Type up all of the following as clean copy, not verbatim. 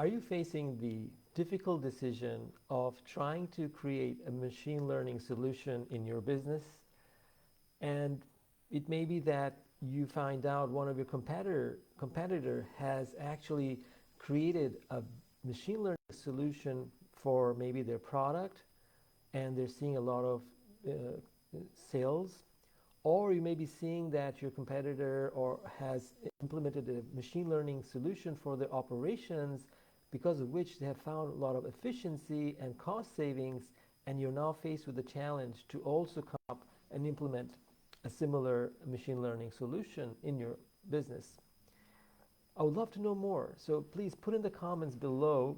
Are you facing the difficult decision of trying to create a machine learning solution in your business? And it may be that you find out one of your competitor has actually created a machine learning solution for maybe their product, and they're seeing a lot of uh, sales. Or you may be seeing that your competitor or has implemented a machine learning solution for their operations, because of which they have found a lot of efficiency and cost savings, and you're now faced with the challenge to also come up and implement a similar machine learning solution in your business. I would love to know more. So please put in the comments below,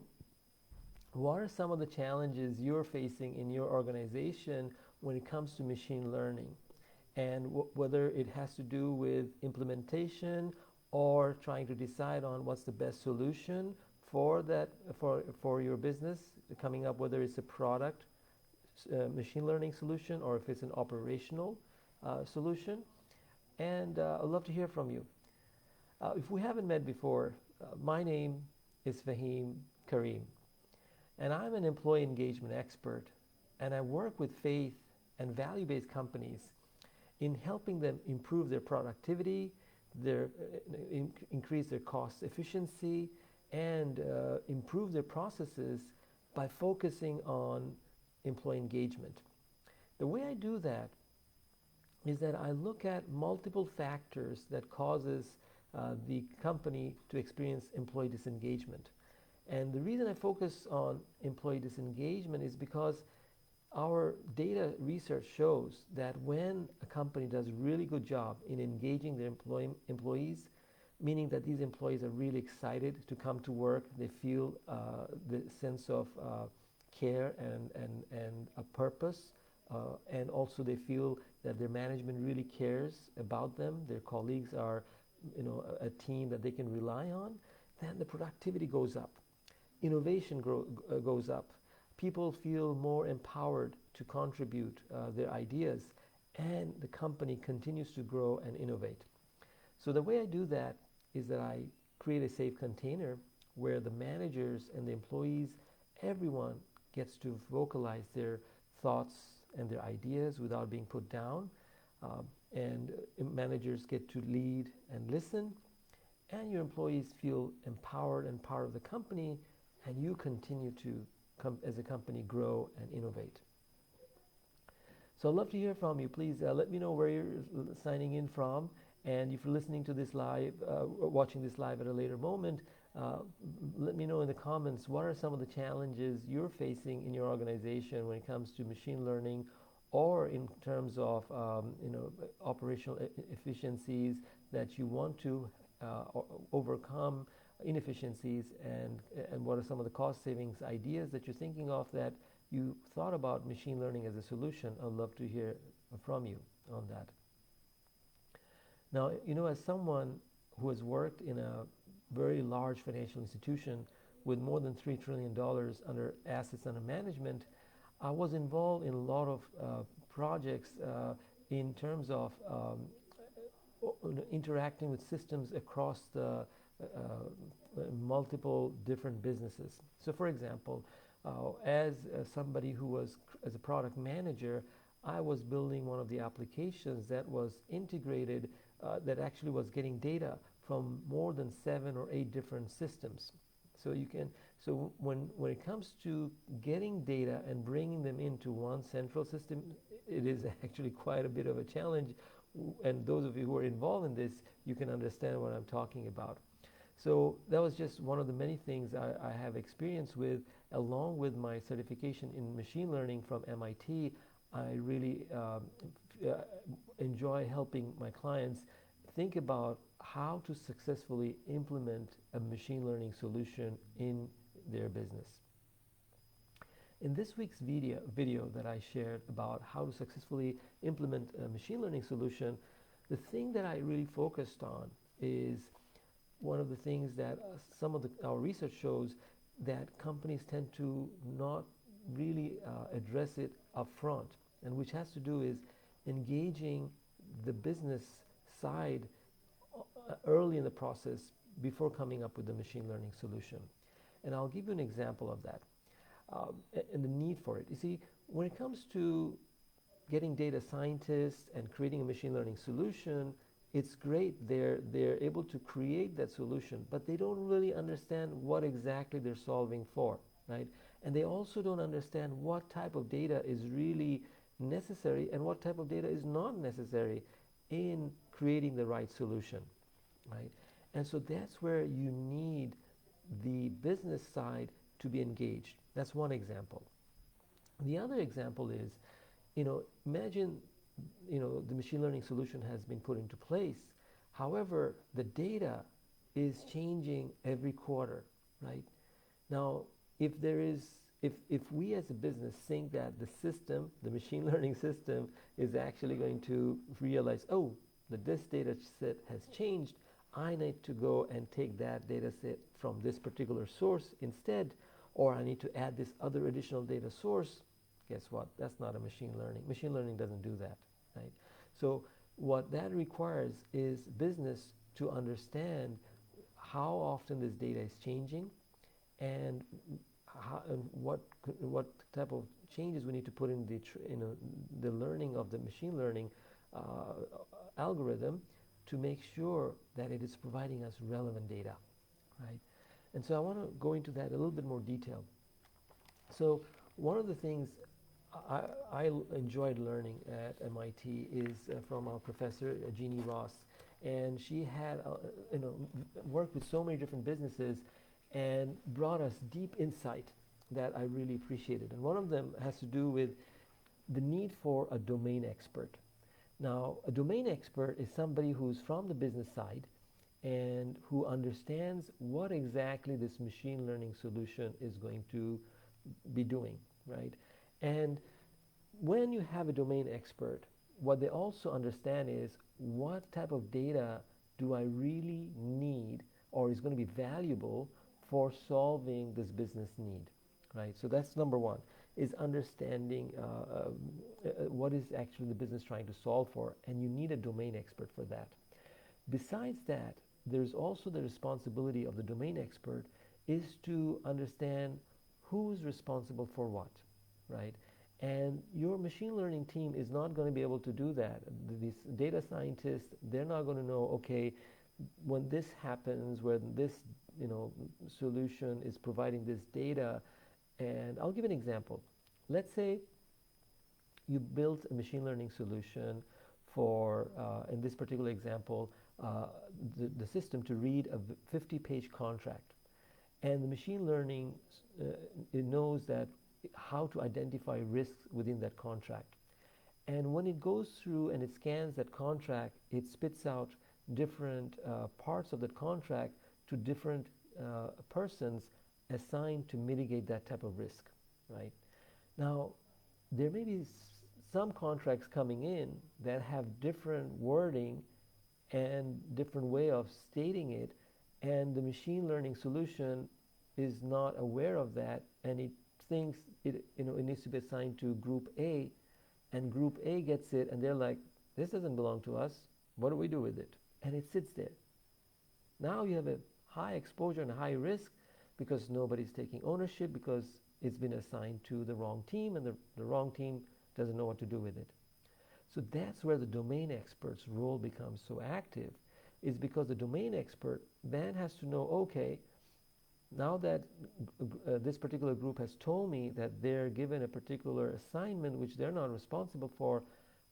what are some of the challenges you're facing in your organization when it comes to machine learning? And whether it has to do with implementation or trying to decide on what's the best solution for that for your business, coming up whether it's a product machine learning solution or if it's an operational solution. And I'd love to hear from you. If we haven't met before, my name is Fahim Karim, and I'm an employee engagement expert, and I work with faith and value-based companies in helping them improve their productivity, increase their cost efficiency, and improve their processes by focusing on employee engagement. The way I do that is that I look at multiple factors that causes the company to experience employee disengagement. And the reason I focus on employee disengagement is because our data research shows that when a company does a really good job in engaging their employees, meaning that these employees are really excited to come to work, they feel the sense of care and a purpose, and also they feel that their management really cares about them, their colleagues are a team that they can rely on, then the productivity goes up, innovation goes up. People feel more empowered to contribute their ideas, and the company continues to grow and innovate. So the way I do that is that I create a safe container where the managers and the employees, everyone gets to vocalize their thoughts and their ideas without being put down. And managers get to lead and listen, and your employees feel empowered and part of the company, and you continue to as a company grow and innovate. So I'd love to hear from you. Please let me know where you're signing in from, and if you're listening to this live, watching this live at a later moment, let me know in the comments what are some of the challenges you're facing in your organization when it comes to machine learning, or in terms of operational efficiencies that you want to overcome, inefficiencies, and what are some of the cost savings ideas that you're thinking of that you thought about machine learning as a solution. I'd love to hear from you on that. Now, as someone who has worked in a very large financial institution with more than $3 trillion under assets under management, I was involved in a lot of projects in terms of interacting with systems across the multiple different businesses. So for example, as somebody who was as a product manager, I was building one of the applications that was integrated, that actually was getting data from more than 7 or 8 different systems. So when it comes to getting data and bringing them into one central system, it is actually quite a bit of a challenge. And those of you who are involved in this, you can understand what I'm talking about. So that was just one of the many things I have experience with, along with my certification in machine learning from MIT. I really enjoy helping my clients think about how to successfully implement a machine learning solution in their business. In this week's video that I shared about how to successfully implement a machine learning solution, the thing that I really focused on is one of the things that some of our research shows that companies tend to not really address it up front, and which has to do is engaging the business side early in the process before coming up with the machine learning solution. And I'll give you an example of that and the need for it. You see, when it comes to getting data scientists and creating a machine learning solution, it's great. They're able to create that solution, but they don't really understand what exactly they're solving for, right? And they also don't understand what type of data is really necessary and what type of data is not necessary in creating the right solution, right? And so that's where you need the business side to be engaged. That's one example. The other example is, imagine, the machine learning solution has been put into place. However, the data is changing every quarter, right? Now, if we as a business think that the system, the machine learning system, is actually going to realize, oh, that this data set has changed, I need to go and take that data set from this particular source instead, or I need to add this other additional data source. Guess what? That's not a machine learning. Machine learning doesn't do that, right? So what that requires is business to understand how often this data is changing and what type of changes we need to put in the learning of the machine learning algorithm to make sure that it is providing us relevant data, right? And so I want to go into that a little bit more detail. So one of the things I enjoyed learning at MIT is from our professor, Jeannie Ross. And she had worked with so many different businesses and brought us deep insight that I really appreciated. And one of them has to do with the need for a domain expert. Now, a domain expert is somebody who's from the business side and who understands what exactly this machine learning solution is going to be doing, right? And when you have a domain expert, what they also understand is what type of data do I really need or is going to be valuable for solving this business need, right? So that's number one, is understanding what is actually the business trying to solve for, and you need a domain expert for that. Besides that, there's also the responsibility of the domain expert is to understand who's responsible for what, right? And your machine learning team is not going to be able to do that. These data scientists, they're not going to know, okay, when this happens, when this solution is providing this data. And I'll give an example. Let's say you built a machine learning solution for, in this particular example, the system to read a 50-page contract. And the machine learning, it knows that how to identify risks within that contract. And when it goes through and it scans that contract, it spits out different parts of that contract to different persons assigned to mitigate that type of risk, right? Now, there may be some contracts coming in that have different wording and different way of stating it, and the machine learning solution is not aware of that, and it thinks it needs to be assigned to group A, and group A gets it, and they're like, this doesn't belong to us. What do we do with it? And it sits there. Now you have a high exposure and a high risk because nobody's taking ownership because it's been assigned to the wrong team, and the wrong team doesn't know what to do with it. So that's where the domain expert's role becomes so active, is because the domain expert then has to know, okay, now that this particular group has told me that they're given a particular assignment which they're not responsible for,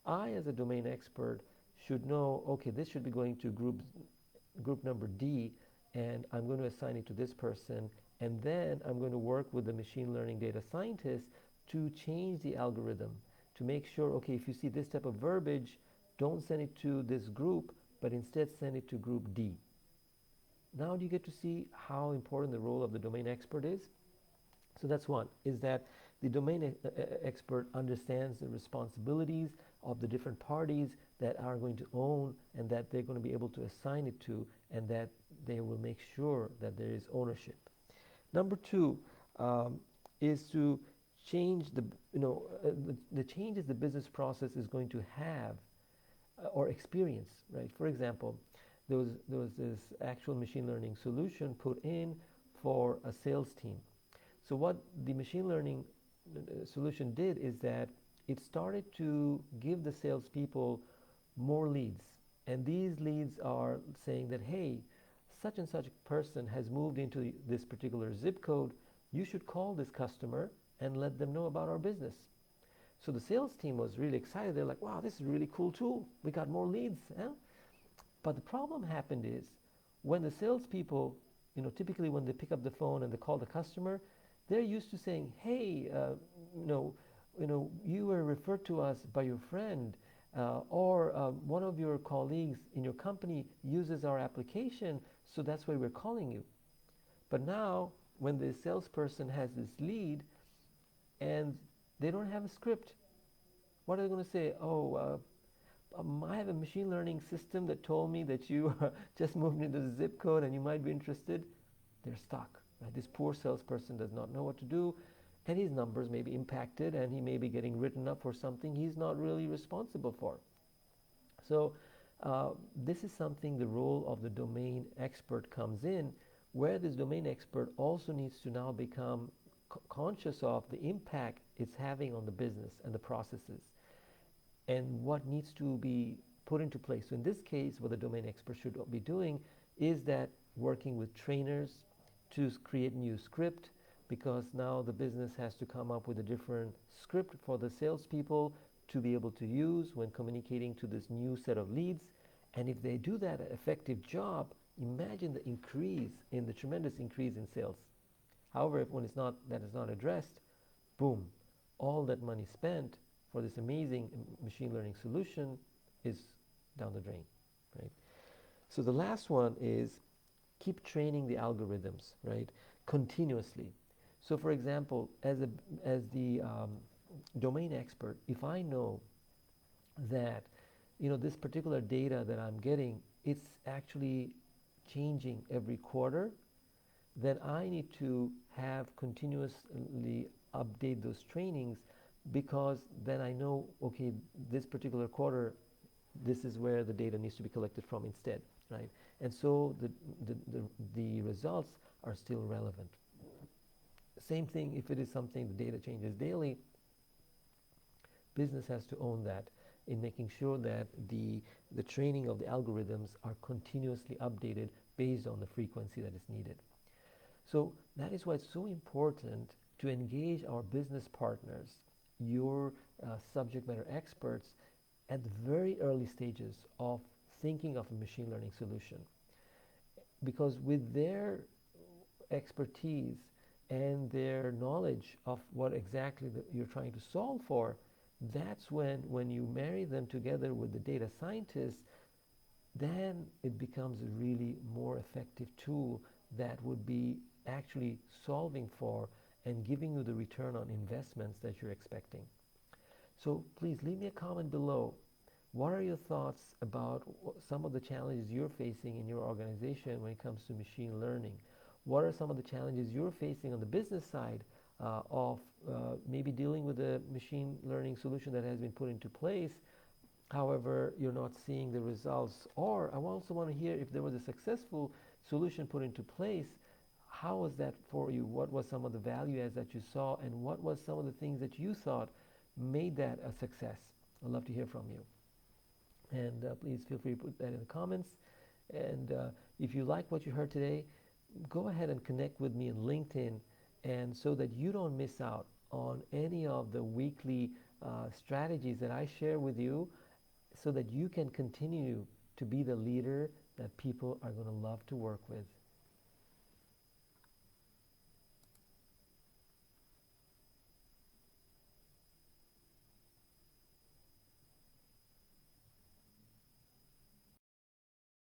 I as a domain expert should know, okay, this should be going to group number D, and I'm going to assign it to this person, and then I'm going to work with the machine learning data scientist to change the algorithm to make sure, okay, if you see this type of verbiage, don't send it to this group, but instead send it to group D. Now do you get to see how important the role of the domain expert is? So that's one, is that the domain expert understands the responsibilities of the different parties that are going to own and that they're going to be able to assign it to, and that they will make sure that there is ownership. Number two is to change the changes the business process is going to have or experience, right? For example, there was this actual machine learning solution put in for a sales team. So what the machine learning solution did is that it started to give the salespeople more leads. And these leads are saying that, hey, such and such person has moved into this particular zip code. You should call this customer and let them know about our business. So the sales team was really excited. They're like, wow, this is a really cool tool. We got more leads. But the problem happened is when the salespeople, typically when they pick up the phone and they call the customer, they're used to saying, hey, you were referred to us by your friend, or one of your colleagues in your company uses our application, so that's why we're calling you. But now, when the salesperson has this lead and they don't have a script, what are they going to say? Oh, I have a machine learning system that told me that you just moved into the zip code and you might be interested. They're stuck. Right? This poor salesperson does not know what to do, and his numbers may be impacted, and he may be getting written up for something he's not really responsible for. So this is something the role of the domain expert comes in, where this domain expert also needs to now become conscious of the impact it's having on the business and the processes, and what needs to be put into place. So in this case, what the domain expert should be doing is that working with trainers to create new script, because now the business has to come up with a different script for the salespeople to be able to use when communicating to this new set of leads. And if they do that effective job, imagine the tremendous increase in sales. However, when that is not addressed, boom, all that money spent for this amazing machine learning solution is down the drain, right? So the last one is keep training the algorithms, right, continuously. So for example, as the domain expert, if I know that this particular data that I'm getting, it's actually changing every quarter, then I need to have continuously update those trainings, because then I know, okay, this particular quarter, this is where the data needs to be collected from instead, right? And so the results are still relevant. Same thing if it is something the data changes daily, business has to own that in making sure that the training of the algorithms are continuously updated based on the frequency that is needed. So that is why it's so important to engage our business partners, your subject matter experts, at the very early stages of thinking of a machine learning solution. Because with their expertise and their knowledge of what exactly you're trying to solve for, that's when you marry them together with the data scientists, then it becomes a really more effective tool that would be actually solving for and giving you the return on investments that you're expecting. So please leave me a comment below. What are your thoughts about some of the challenges you're facing in your organization when it comes to machine learning? What are some of the challenges you're facing on the business side of maybe dealing with a machine learning solution that has been put into place? However, you're not seeing the results. Or I also want to hear if there was a successful solution put into place. How was that for you? What was some of the value adds that you saw, and what was some of the things that you thought made that a success? I'd love to hear from you. And please feel free to put that in the comments. And if you like what you heard today, go ahead and connect with me on LinkedIn, and so that you don't miss out on any of the weekly strategies that I share with you, so that you can continue to be the leader that people are going to love to work with.